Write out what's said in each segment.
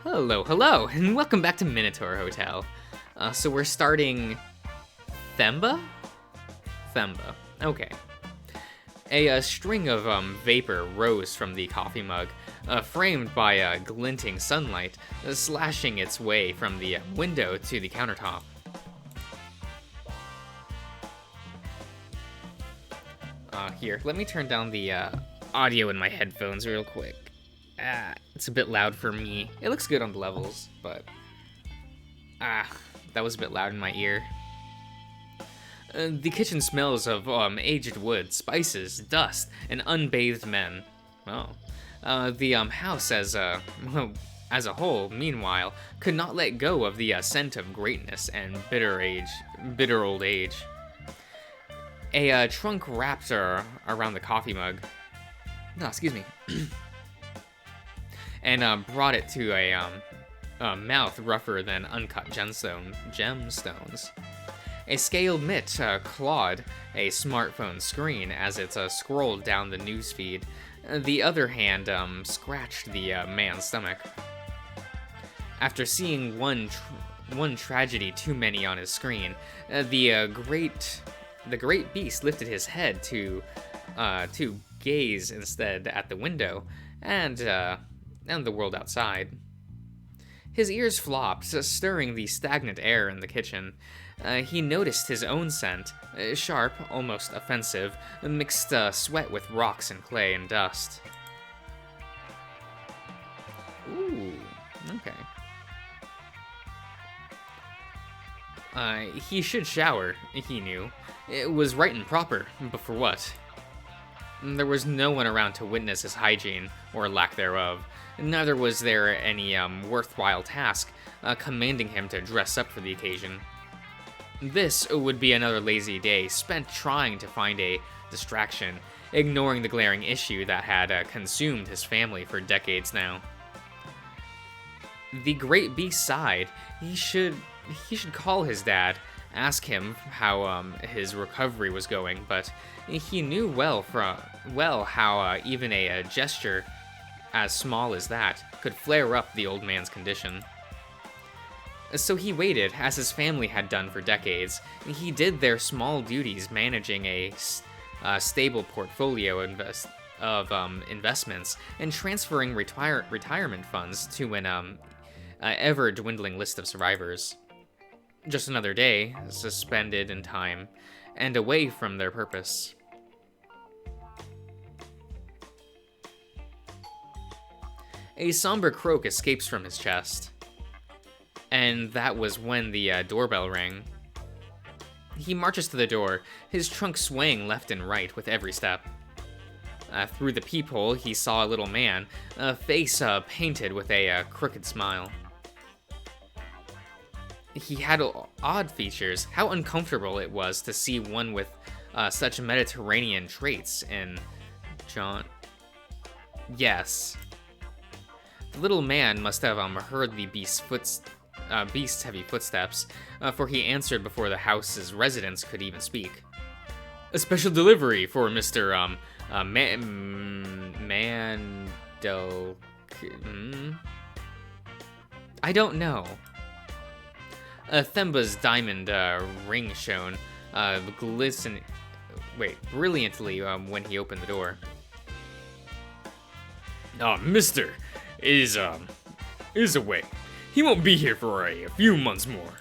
Hello, and welcome back to Minotaur Hotel. So we're starting Themba? Themba. Okay. A string of vapor rose from the coffee mug, framed by glinting sunlight, slashing its way from the window to the countertop. Here, let me turn down the audio in my headphones real quick. It's a bit loud for me. It looks good on the levels, but that was a bit loud in my ear. The kitchen smells of aged wood, spices, dust, and unbathed men. The house as a whole, meanwhile, could not let go of the scent of greatness and bitter old age. A trunk wrapped around the coffee mug. No, excuse me. And brought it to a mouth rougher than uncut gemstones. A scaled mitt clawed a smartphone screen as it scrolled down the newsfeed. The other hand scratched the man's stomach. After seeing one tragedy too many on his screen, the great beast lifted his head to gaze instead at the window and the world outside. His ears flopped, stirring the stagnant air in the kitchen. He noticed his own scent, sharp, almost offensive, mixed sweat with rocks and clay and dust. Ooh, okay. He should shower, he knew. It was right and proper, but for what? There was no one around to witness his hygiene, or lack thereof. Neither was there any worthwhile task commanding him to dress up for the occasion. This would be another lazy day spent trying to find a distraction, ignoring the glaring issue that had consumed his family for decades now. The great beast sighed. He should call his dad, ask him how his recovery was going, but he knew well how even a gesture as small as that could flare up the old man's condition. So he waited, as his family had done for decades. He did their small duties managing a stable portfolio of investments and transferring retirement funds to an ever-dwindling list of survivors. Just another day, suspended in time, and away from their purpose. A somber croak escapes from his chest. And that was when the doorbell rang. He marches to the door, his trunk swaying left and right with every step. Through the peephole, he saw a little man, a face painted with a crooked smile. He had odd features. How uncomfortable it was to see one with such Mediterranean traits in John. Yes. The little man must have heard the beast's heavy footsteps, for he answered before the house's residents could even speak. A special delivery for Mr. Mandel... I don't know. Themba's diamond ring shone brilliantly when he opened the door. Mister is away. He won't be here for a few months more.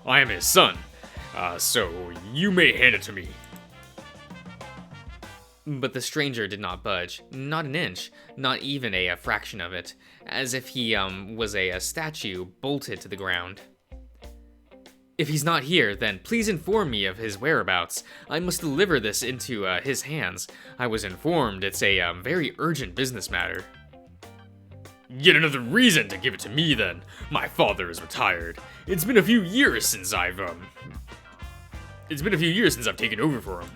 I am his son, so you may hand it to me. But the stranger did not budge, not an inch, not even a fraction of it, as if he was a statue bolted to the ground. If he's not here, then please inform me of his whereabouts. I must deliver this into his hands. I was informed it's a very urgent business matter. Yet another reason to give it to me, then. My father is retired. It's been a few years since I've taken over for him.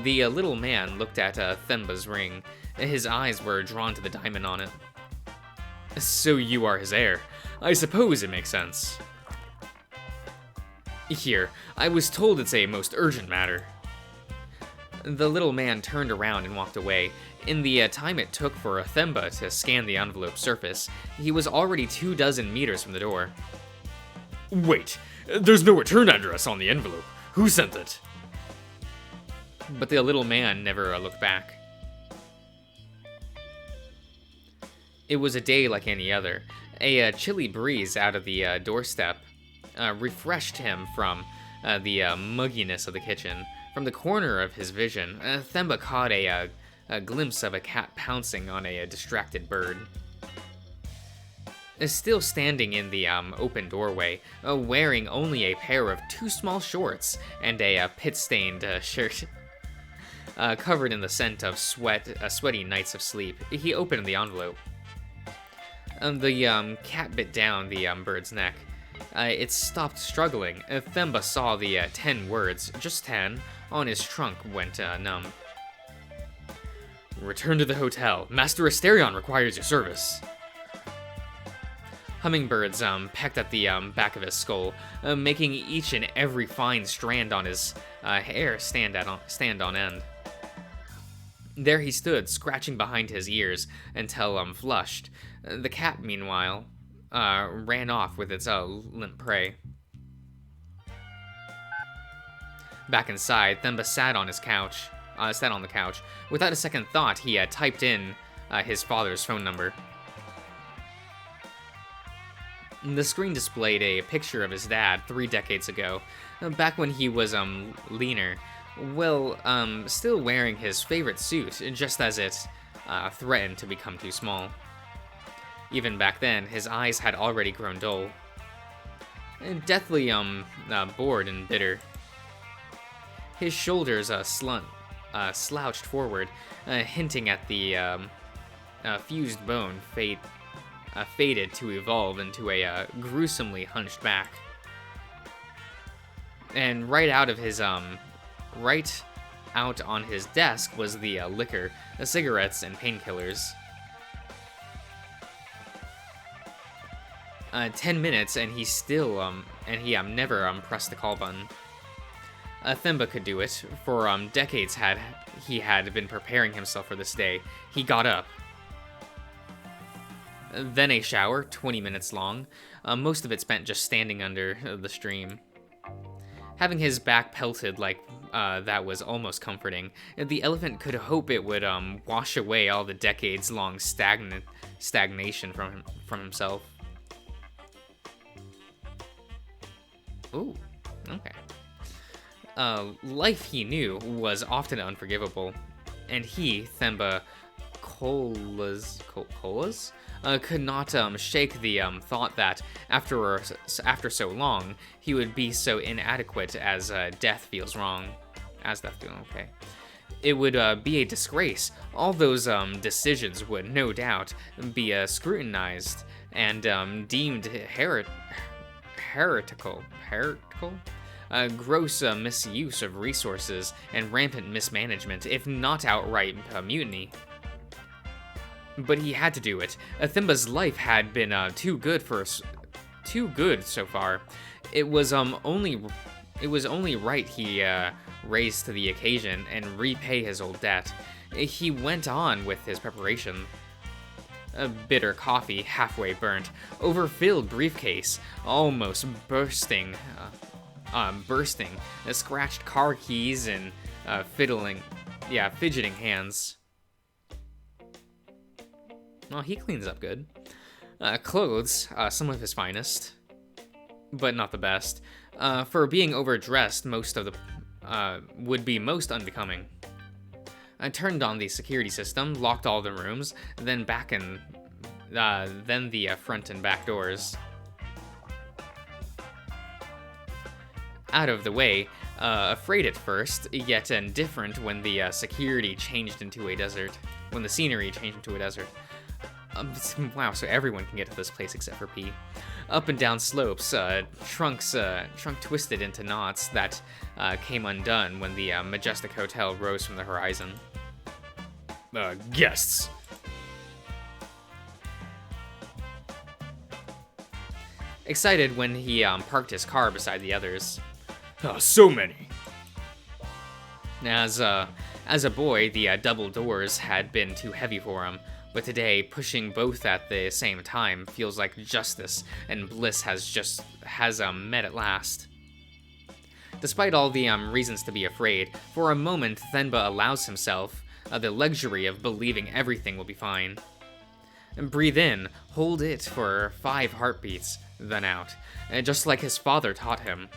The little man looked at Themba's ring. His eyes were drawn to the diamond on it. So you are his heir. I suppose it makes sense. Here, I was told it's a most urgent matter. The little man turned around and walked away. In the time it took for Themba to scan the envelope's surface, he was already 24 meters from the door. Wait, there's no return address on the envelope. Who sent it? But the little man never looked back. It was a day like any other. A chilly breeze out of the doorstep refreshed him from the mugginess of the kitchen. From the corner of his vision, Themba caught a glimpse of a cat pouncing on a distracted bird. Still standing in the open doorway, wearing only a pair of too small shorts and a pit-stained shirt, covered in the scent of sweaty nights of sleep, he opened the envelope. The cat bit down the bird's neck. It stopped struggling. Themba saw the 10 words, just 10, on his trunk went numb. Return to the hotel. Master Asterion requires your service. Hummingbirds pecked at the back of his skull, making each and every fine strand on his hair stand on end. There he stood, scratching behind his ears until flushed. The cat, meanwhile, ran off with its limp prey. Back inside, Themba sat on the couch. Without a second thought, he typed in his father's phone number. The screen displayed a picture of his dad 3 decades ago, back when he was leaner, well, still wearing his favorite suit, just as it threatened to become too small. Even back then, his eyes had already grown dull, deathly bored and bitter. His shoulders slouched forward, hinting at the fused bone faded to evolve into a gruesomely hunched back. And right out on his desk was the liquor, the cigarettes, and painkillers. 10 minutes, and he still never pressed the call button. Themba could do it. For decades he had been preparing himself for this day. He got up. Then a shower, 20 minutes long, most of it spent just standing under the stream. Having his back pelted like that was almost comforting. The elephant could hope it would wash away all the decades-long stagnation from himself. Ooh, okay. Life, he knew, was often unforgivable, and he, Themba Colas, could not shake the thought that after so long he would be so inadequate as death feels wrong. Okay. It would be a disgrace. All those decisions would no doubt be scrutinized and deemed heretical. Gross misuse of resources and rampant mismanagement, if not outright mutiny. But he had to do it. Themba's life had been too good so far. It was only right he raised to the occasion and repay his old debt. He went on with his preparation. A bitter coffee, halfway burnt, overfilled briefcase, almost bursting, scratched car keys and fidgeting hands. Well, he cleans up good. Clothes, some of his finest, but not the best. For being overdressed, most of the would be most unbecoming. I turned on the security system, locked all the rooms, then the front and back doors. Out of the way, afraid at first, yet indifferent when the security changed into a desert. When the scenery changed into a desert. Wow, so everyone can get to this place except for P. Up and down slopes, trunk twisted into knots that came undone when the majestic hotel rose from the horizon. Guests. Excited when he parked his car beside the others. So many. As As a boy, the double doors had been too heavy for him, but today, pushing both at the same time feels like justice, and bliss has met at last. Despite all the reasons to be afraid, for a moment Thenba allows himself the luxury of believing everything will be fine. And breathe in, hold it for 5 heartbeats, then out, just like his father taught him.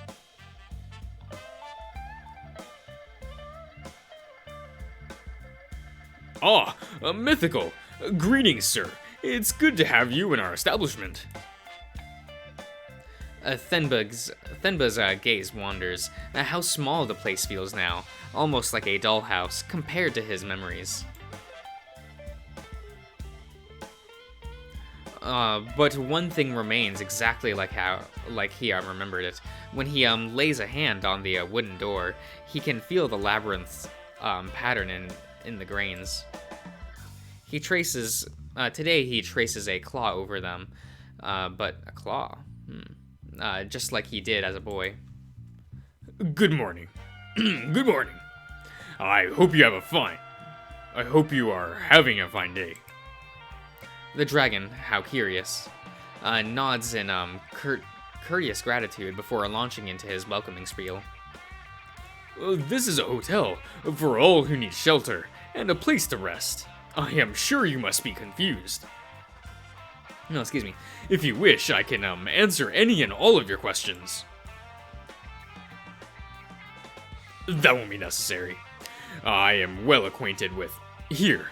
Ah, Mythical! Greetings, sir. It's good to have you in our establishment. Thenba's gaze wanders. How small the place feels now, almost like a dollhouse, compared to his memories. But one thing remains exactly like he remembered it. When he lays a hand on the wooden door, he can feel the labyrinth's pattern in the grains. Today he traces a claw over them, but a claw, just like he did as a boy. Good morning. Good morning. I hope you are having a fine day. The dragon, how curious, nods in courteous gratitude before launching into his welcoming spiel. This is a hotel for all who need shelter and a place to rest. I am sure you must be confused. No, excuse me. If you wish, I can answer any and all of your questions. That won't be necessary. I am well acquainted with... Here.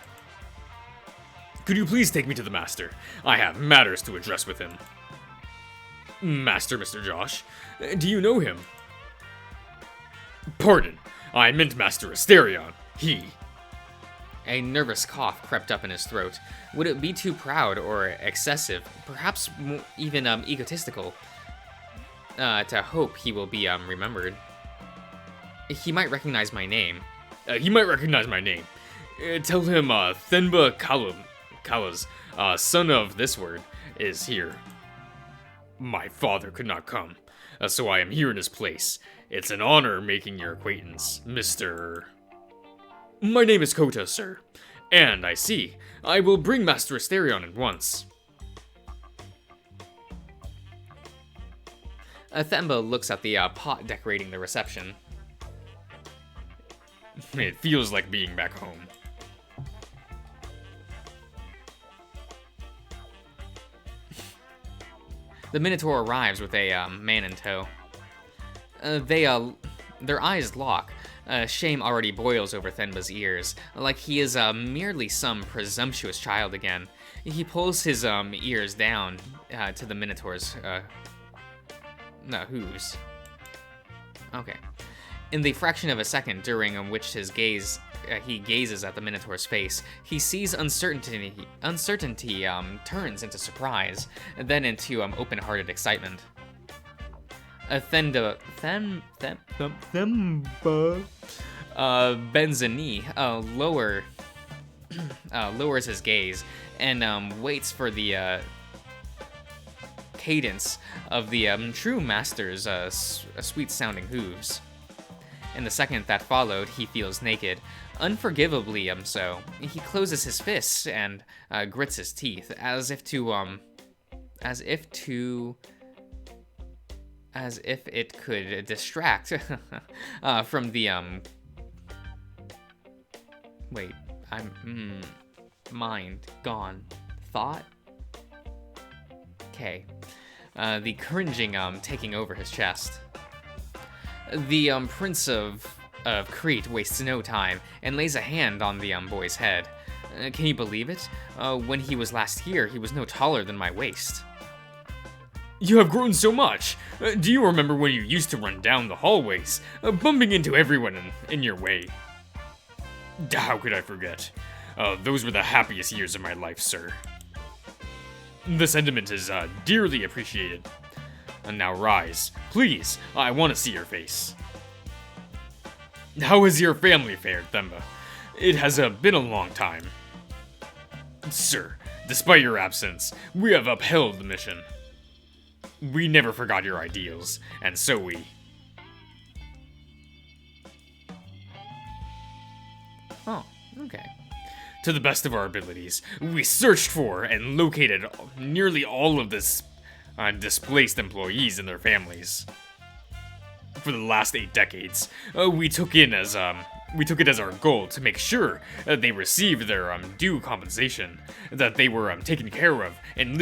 Could you please take me to the master? I have matters to address with him. Master, Mr. Josh. Do you know him? Pardon. I meant Master Asterion. He... A nervous cough crept up in his throat. Would it be too proud or excessive, perhaps even egotistical, to hope he will be remembered? He might recognize my name. Tell him Thenba Kalas, son of this word, is here. My father could not come, so I am here in his place. It's an honor making your acquaintance, Mr. My name is Kota, sir. And I see. I will bring Master Asterion at once. Thenba looks at the pot decorating the reception. It feels like being back home. The Minotaur arrives with a man in tow. Their eyes lock. Shame already boils over Thenba's ears, like he is merely some presumptuous child again. He pulls his ears down to the Minotaur's hooves. Okay. In the fraction of a second during which he gazes at the Minotaur's face, he sees uncertainty turns into surprise, and then into open-hearted excitement. Thenba bends a knee, lowers his gaze, and waits for the cadence of the true master's sweet-sounding hooves. In the second that followed, he feels naked, unforgivably so. He closes his fists and grits his teeth, as if it could distract from the wait, mind gone, thought. Okay, the cringing taking over his chest. The Prince of Crete wastes no time and lays a hand on the boy's head. Can you believe it? When he was last here, he was no taller than my waist. You have grown so much. Do you remember when you used to run down the hallways, bumping into everyone in your way? How could I forget? Those were the happiest years of my life, sir. The sentiment is dearly appreciated. And now rise, please. I want to see your face. How has your family fared, Thenba? It has been a long time. Sir, despite your absence, we have upheld the mission. We never forgot your ideals, and so we... Oh, okay. To the best of our abilities, we searched for and located nearly all of this displaced employees and their families. For the last 8 decades, we took it as our goal to make sure they received their due compensation, that they were taken care of, and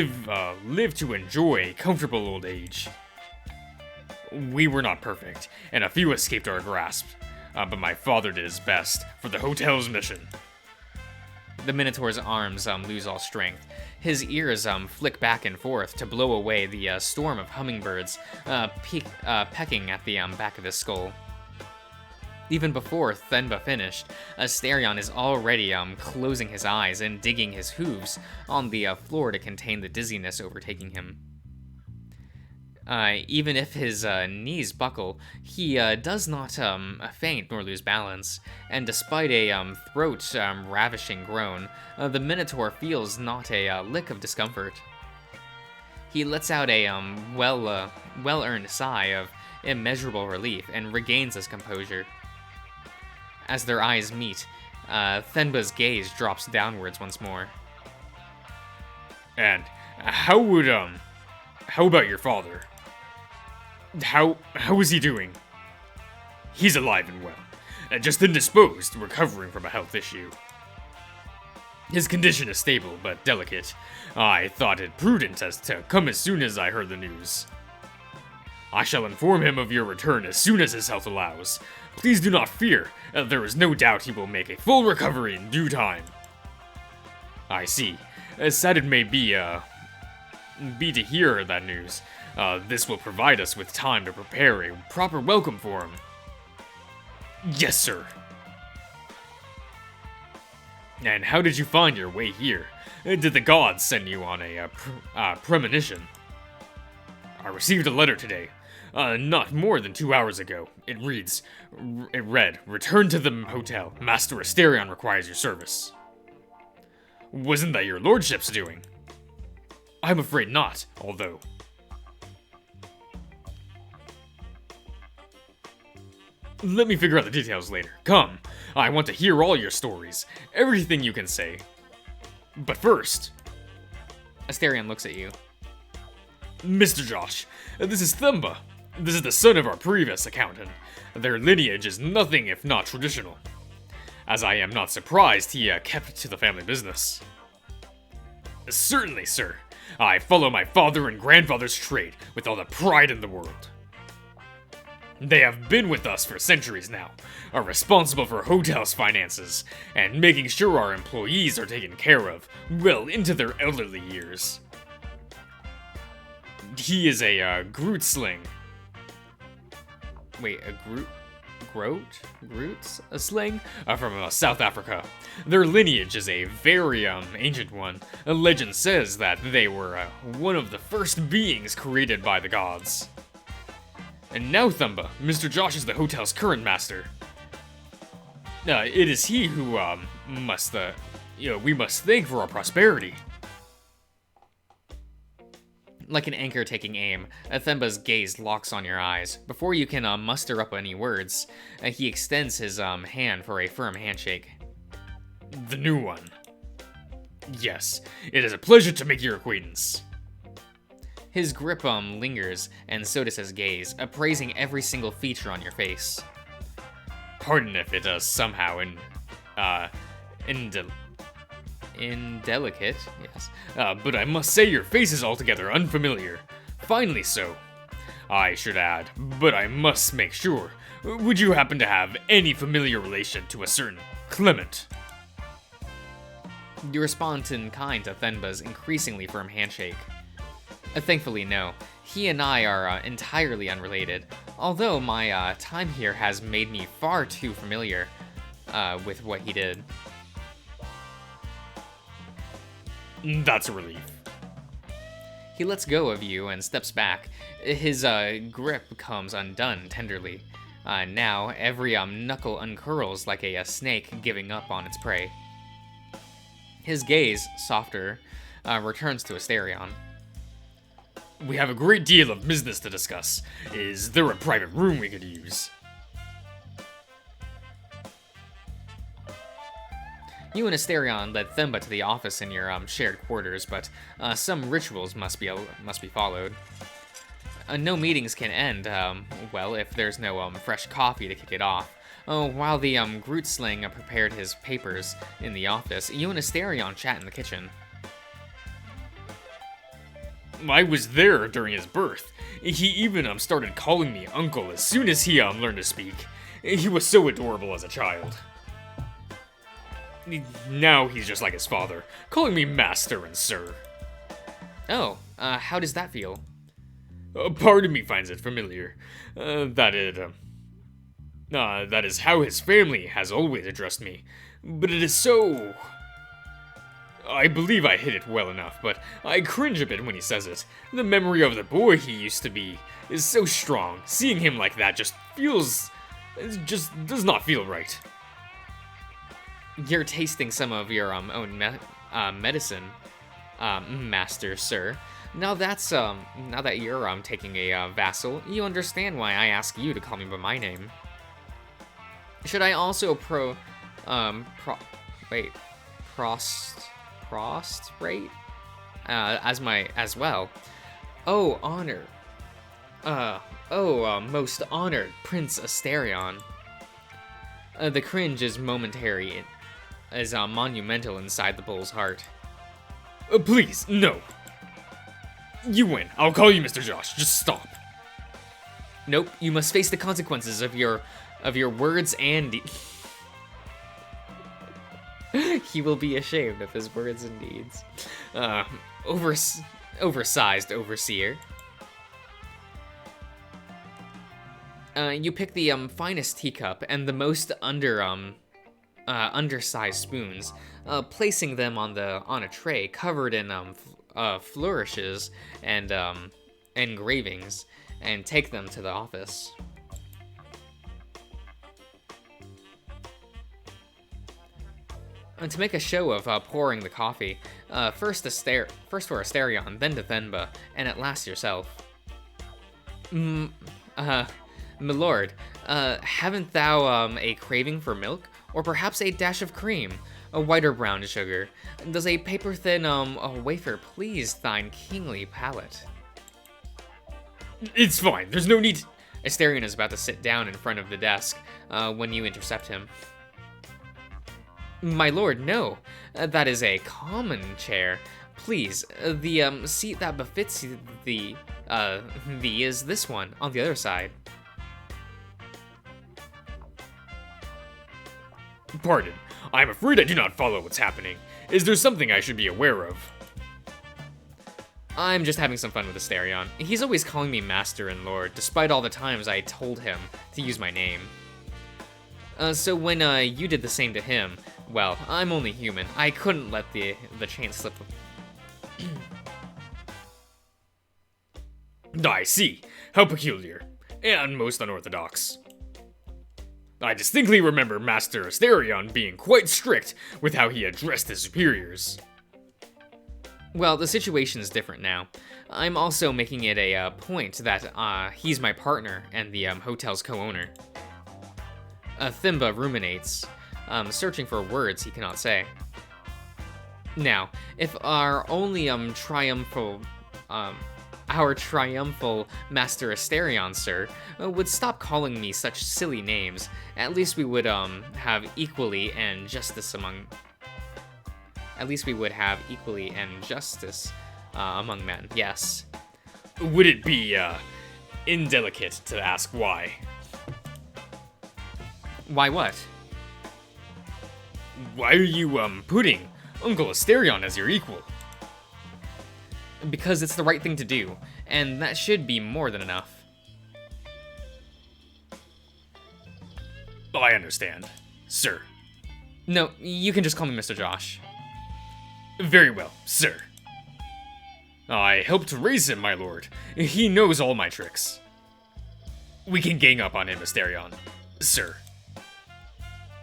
live to enjoy a comfortable old age. We were not perfect, and a few escaped our grasp, but my father did his best for the hotel's mission. The Minotaur's arms lose all strength. His ears flick back and forth to blow away the storm of hummingbirds pecking at the back of his skull. Even before Thenba finished, Asterion is already closing his eyes and digging his hooves on the floor to contain the dizziness overtaking him. Even if his knees buckle, he does not faint nor lose balance, and despite a throat-ravishing groan, the Minotaur feels not a lick of discomfort. He lets out a well-earned sigh of immeasurable relief and regains his composure. As their eyes meet, Thenba's gaze drops downwards once more. And how about your father? How is he doing? He's alive and well, just indisposed, recovering from a health issue. His condition is stable but delicate. I thought it prudent to come as soon as I heard the news. I shall inform him of your return as soon as his health allows. Please do not fear, there is no doubt he will make a full recovery in due time. I see. As sad it may be to hear that news, this will provide us with time to prepare a proper welcome for him. Yes, sir. And how did you find your way here? Did the gods send you on a premonition? I received a letter today, not more than 2 hours ago. It read, "Return to the hotel. Master Asterion requires your service." Wasn't that your lordship's doing? I'm afraid not, although... Let me figure out the details later. Come, I want to hear all your stories. Everything you can say. But first... Asterion looks at you. Mr. Josh, this is Thenba. This is the son of our previous accountant. Their lineage is nothing if not traditional. As I am not surprised he kept to the family business. Certainly, sir. I follow my father and grandfather's trade with all the pride in the world. They have been with us for centuries now, are responsible for hotel's finances, and making sure our employees are taken care of well into their elderly years. He is a Groot sling. Wait, a Groot's a sling? From South Africa. Their lineage is a very ancient one. A legend says that they were one of the first beings created by the gods. And now, Thenba, Mr. Josh is the hotel's current master. It is he who we must thank for our prosperity. Like an anchor taking aim, Thenba's gaze locks on your eyes. Before you can muster up any words, he extends his hand for a firm handshake. The new one. Yes, it is a pleasure to make your acquaintance. His grip lingers, and so does his gaze, appraising every single feature on your face. Pardon if it is somehow indelicate, yes. But I must say your face is altogether unfamiliar. Finely so. I should add, but I must make sure. Would you happen to have any familiar relation to a certain Clement? You respond in kind to Thenba's increasingly firm handshake. Thankfully, no. He and I are entirely unrelated, although my time here has made me far too familiar with what he did. That's a relief. He lets go of you and steps back. His grip comes undone tenderly. Now, every knuckle uncurls like a snake giving up on its prey. His gaze, softer, returns to Asterion. We have a great deal of business to discuss. Is there a private room we could use? You and Asterion led Themba to the office in your shared quarters, but some rituals must be followed. No meetings can end, well, if there's no fresh coffee to kick it off. While the Grootsling prepared his papers in the office, you and Asterion chat in the kitchen. I was there during his birth. He even started calling me uncle as soon as he learned to speak. He was so adorable as a child. Now he's just like his father, calling me master and sir. Oh, how does that feel? Part of me finds it familiar. That is how his family has always addressed me. But it is so... I believe I hit it well enough, but I cringe a bit when he says it. The memory of the boy he used to be is so strong. Seeing him like that just does not feel right. You're tasting some of your own medicine, master, sir. Now that you're taking a vassal, you understand why I ask you to call me by my name. Should I also prostrate as well? Oh, honor. Most honored Prince Asterion. The cringe is momentary, is monumental inside the bull's heart. Please, no. You win. I'll call you Mr. Josh. Just stop. Nope, you must face the consequences of your words and he will be ashamed of his words and deeds. Oversized overseer. You pick the finest teacup and the most undersized spoons, placing them on a tray covered in flourishes and engravings, and take them to the office. And to make a show of pouring the coffee, first for Asterion, then to Thenba, and at last yourself. Milord, haven't thou a craving for milk, or perhaps a dash of cream, a whiter brown sugar? Does a paper-thin wafer please thine kingly palate? It's fine. There's no need. Asterion is about to sit down in front of the desk when you intercept him. My lord, no. That is a common chair. Please, the seat that befits thee is this one, on the other side. Pardon. I'm afraid I do not follow what's happening. Is there something I should be aware of? I'm just having some fun with Asterion. He's always calling me master and lord, despite all the times I told him to use my name. So when you did the same to him, well, I'm only human. I couldn't let the chance slip. I see. How peculiar. And most unorthodox. I distinctly remember Master Asterion being quite strict with how he addressed his superiors. Well, the situation's different now. I'm also making it a point that he's my partner and the hotel's co-owner. Thimba ruminates, searching for words he cannot say. Now, if our triumphal Master Asterion, sir, would stop calling me such silly names, at least we would have equally and justice among. At least we would have equally and justice among men. Yes. Would it be indelicate to ask why? Why what? Why are you putting Uncle Asterion as your equal? Because it's the right thing to do, and that should be more than enough. I understand, sir. No, you can just call me Mr. Josh. Very well, sir. I helped to raise him, my lord. He knows all my tricks. We can gang up on him, Asterion, sir.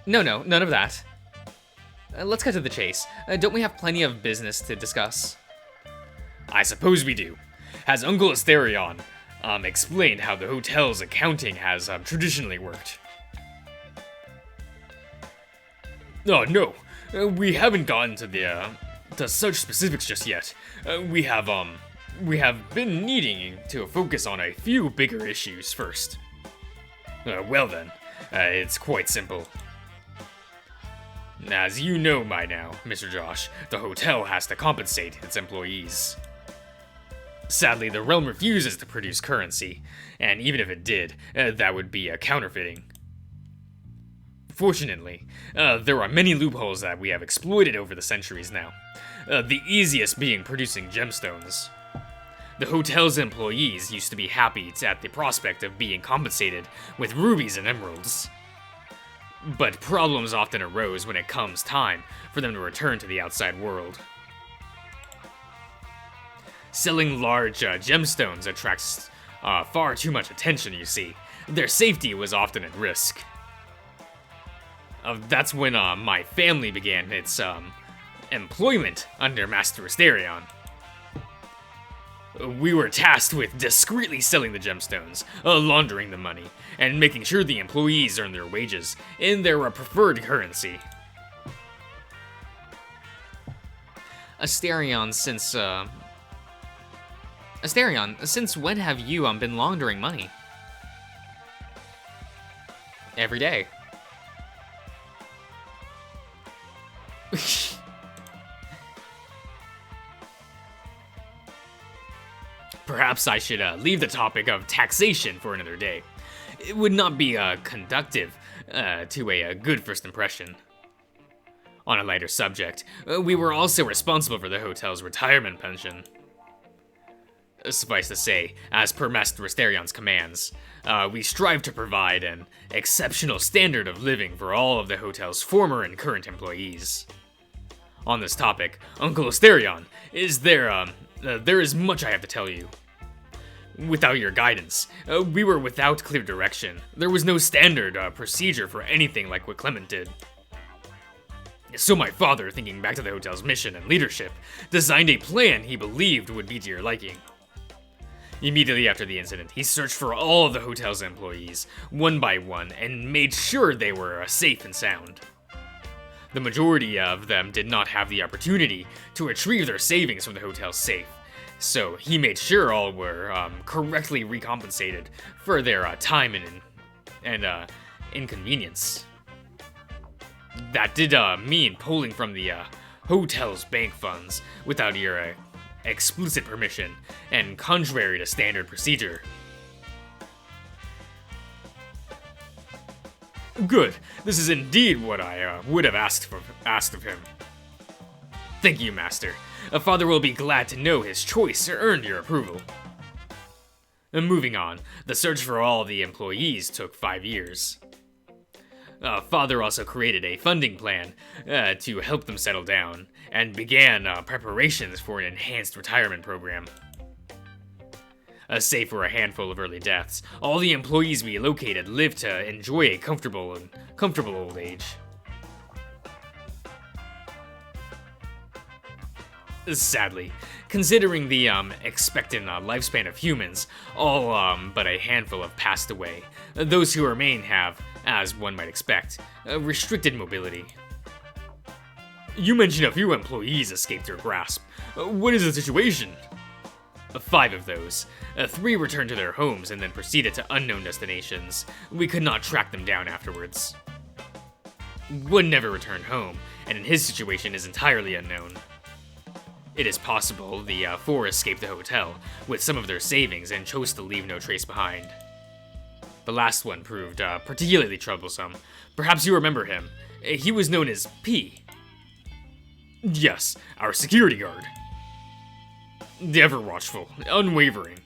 No, none of that. Let's cut to the chase. Don't we have plenty of business to discuss? I suppose we do. Has Uncle Asterion explained how the hotel's accounting has traditionally worked? Oh, no. We haven't gotten to such specifics just yet. We have been needing to focus on a few bigger issues first. Well then, it's quite simple. As you know by now, Mr. Josh, the hotel has to compensate its employees. Sadly, the realm refuses to produce currency, and even if it did, that would be a counterfeiting. Fortunately, there are many loopholes that we have exploited over the centuries now, the easiest being producing gemstones. The hotel's employees used to be happy at the prospect of being compensated with rubies and emeralds. But problems often arose when it comes time for them to return to the outside world. Selling large gemstones attracts far too much attention, you see. Their safety was often at risk. That's when my family began its employment under Master Asterion. We were tasked with discreetly selling the gemstones, laundering the money, and making sure the employees earn their wages in their preferred currency. Asterion, since when have you been laundering money? Every day. Perhaps I should leave the topic of taxation for another day. It would not be conductive to a good first impression. On a lighter subject, we were also responsible for the hotel's retirement pension. Suffice to say, as per Master Asterion's commands, we strive to provide an exceptional standard of living for all of the hotel's former and current employees. On this topic, Uncle Asterion, there is much I have to tell you. Without your guidance, we were without clear direction. There was no standard procedure for anything like what Clement did. So my father, thinking back to the hotel's mission and leadership, designed a plan he believed would be to your liking. Immediately after the incident, he searched for all of the hotel's employees, one by one, and made sure they were safe and sound. The majority of them did not have the opportunity to retrieve their savings from the hotel's safe, so he made sure all were correctly recompensated for their time and inconvenience. That did mean pulling from the hotel's bank funds without your explicit permission and contrary to standard procedure. Good. This is indeed what I would have asked of him. Thank you, Master. Father will be glad to know his choice earned your approval. Moving on, the search for all the employees took 5 years. Father also created a funding plan to help them settle down, and began preparations for an enhanced retirement program. Save for a handful of early deaths, all the employees we located lived to enjoy a comfortable old age. Sadly, considering the expected lifespan of humans, all but a handful have passed away. Those who remain have, as one might expect, restricted mobility. You mentioned a few employees escaped your grasp. What is the situation? 5 of those. 3 returned to their homes and then proceeded to unknown destinations. We could not track them down afterwards. 1 never returned home, and in his situation is entirely unknown. It is possible the 4 escaped the hotel with some of their savings and chose to leave no trace behind. The last one proved particularly troublesome. Perhaps you remember him. He was known as P. Yes, our security guard. Ever watchful, unwavering.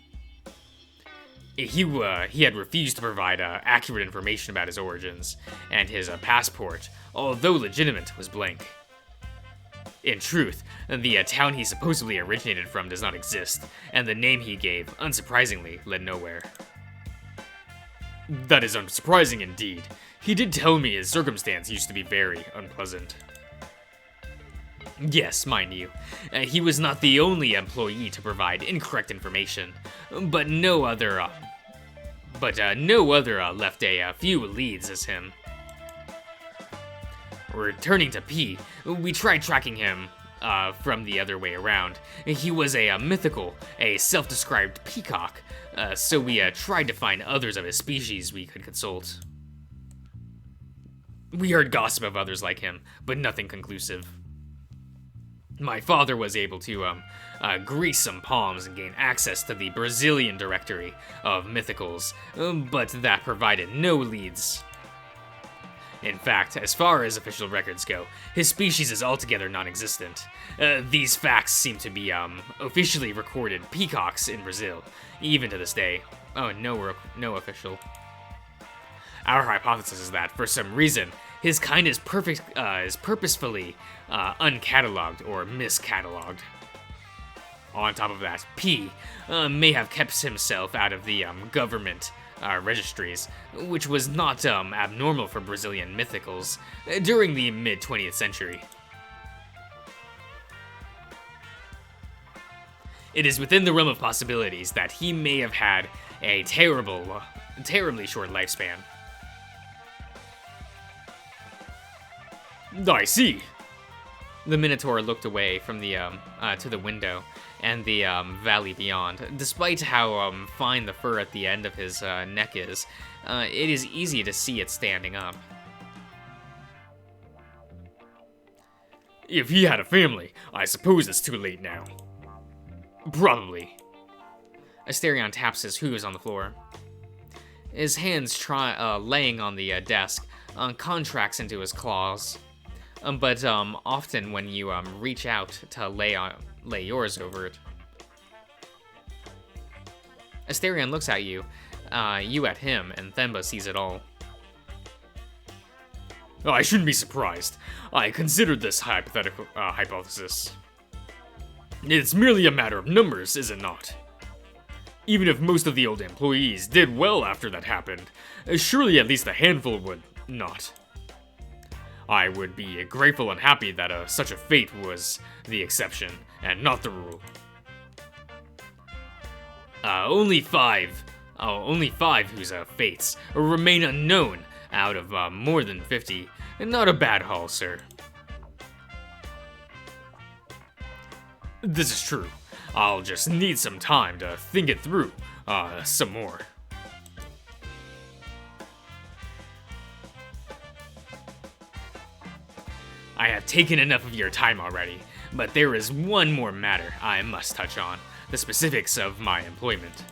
He had refused to provide accurate information about his origins, and his passport, although legitimate, was blank. In truth, the town he supposedly originated from does not exist, and the name he gave, unsurprisingly, led nowhere. That is unsurprising indeed. He did tell me his circumstance used to be very unpleasant. Yes, mind you, he was not the only employee to provide incorrect information, but no other left a few leads as him. Returning to P, we tried tracking him from the other way around. He was a mythical, a self-described peacock, so we tried to find others of his species we could consult. We heard gossip of others like him, but nothing conclusive. My father was able to grease some palms and gain access to the Brazilian directory of mythicals, but that provided no leads. In fact, as far as official records go, his species is altogether non-existent. These facts seem to be officially recorded peacocks in Brazil, even to this day. Oh, no official. Our hypothesis is that, for some reason, his kind is purposefully uncatalogued or miscatalogued. On top of that, P may have kept himself out of the government registries, which was not abnormal for Brazilian mythicals during the mid-20th century. It is within the realm of possibilities that he may have had a terribly short lifespan. I see. The Minotaur looked away from the to the window and the valley beyond. Despite how fine the fur at the end of his neck is, it is easy to see it standing up. If he had a family, I suppose it's too late now. Probably. Asterion taps his hooves on the floor. His hands laying on the desk contracts into his claws. But often when you reach out to lay yours over it. Asterion looks at you, you at him, and Themba sees it all. I shouldn't be surprised. I considered this hypothesis. It's merely a matter of numbers, is it not? Even if most of the old employees did well after that happened, surely at least a handful would not. I would be grateful and happy that such a fate was the exception, and not the rule. Only five whose fates remain unknown out of more than 50. Not a bad haul, sir. This is true. I'll just need some time to think it through, some more. I have taken enough of your time already, but there is one more matter I must touch on, the specifics of my employment.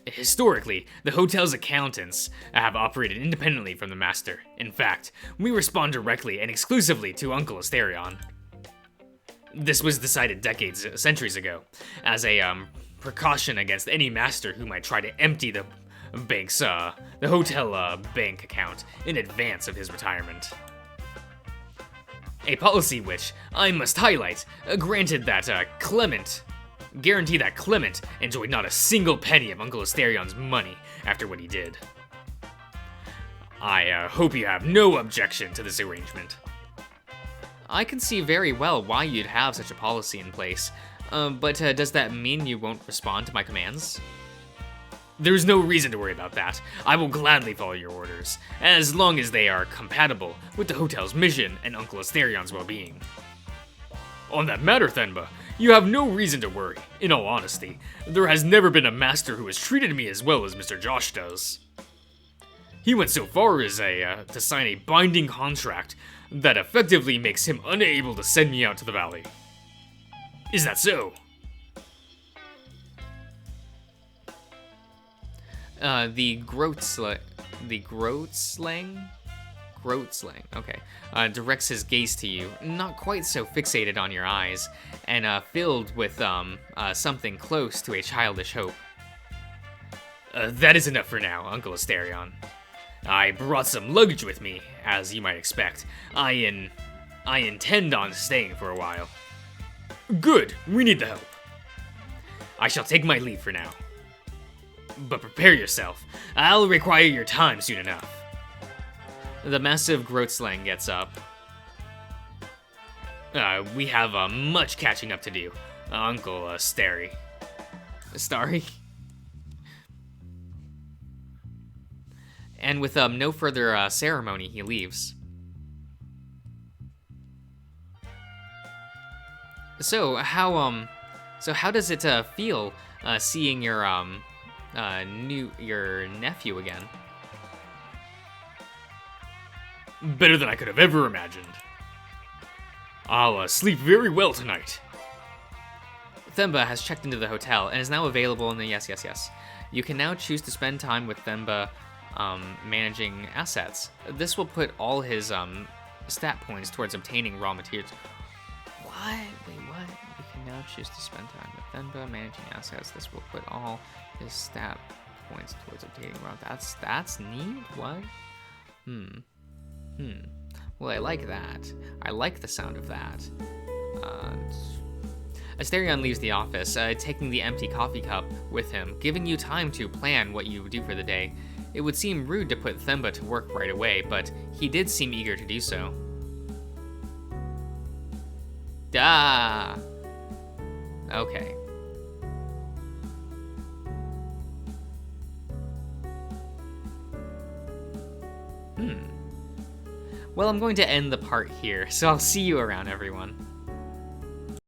Historically, the hotel's accountants have operated independently from the master. In fact, we respond directly and exclusively to Uncle Asterion. This was decided centuries ago, as a precaution against any master who might try to empty the hotel bank account in advance of his retirement. A policy which, I must highlight, guaranteed that Clement enjoyed not a single penny of Uncle Asterion's money after what he did. I hope you have no objection to this arrangement. I can see very well why you'd have such a policy in place, but does that mean you won't respond to my commands? There's no reason to worry about that. I will gladly follow your orders, as long as they are compatible with the hotel's mission and Uncle Asterion's well-being. On that matter, Themba, you have no reason to worry. In all honesty, there has never been a master who has treated me as well as Mr. Josh does. He went so far as to sign a binding contract that effectively makes him unable to send me out to the valley. Is that so? The Groat slang, okay, directs his gaze to you, not quite so fixated on your eyes, and filled with something close to a childish hope. That is enough for now, Uncle Asterion. I brought some luggage with me, as you might expect. I intend on staying for a while. Good, we need the help. I shall take my leave for now. But prepare yourself. I'll require your time soon enough. The massive Groatslang gets up. We have much catching up to do, Uncle Starry. And with no further ceremony, he leaves. So how does it feel seeing your your nephew again? Better than I could have ever imagined. I'll sleep very well tonight. Themba has checked into the hotel and is now available in the yes. You can now choose to spend time with Themba managing assets. This will put all his stat points towards obtaining raw materials. What? Wait, what? You can now choose to spend time with Themba managing assets. This will put all his stat points towards obtaining raw. That's neat. What? Well, I like that. I like the sound of that. Asterion leaves the office, taking the empty coffee cup with him, giving you time to plan what you do for the day. It would seem rude to put Themba to work right away, but he did seem eager to do so. Okay. Well, I'm going to end the part here, so I'll see you around, everyone.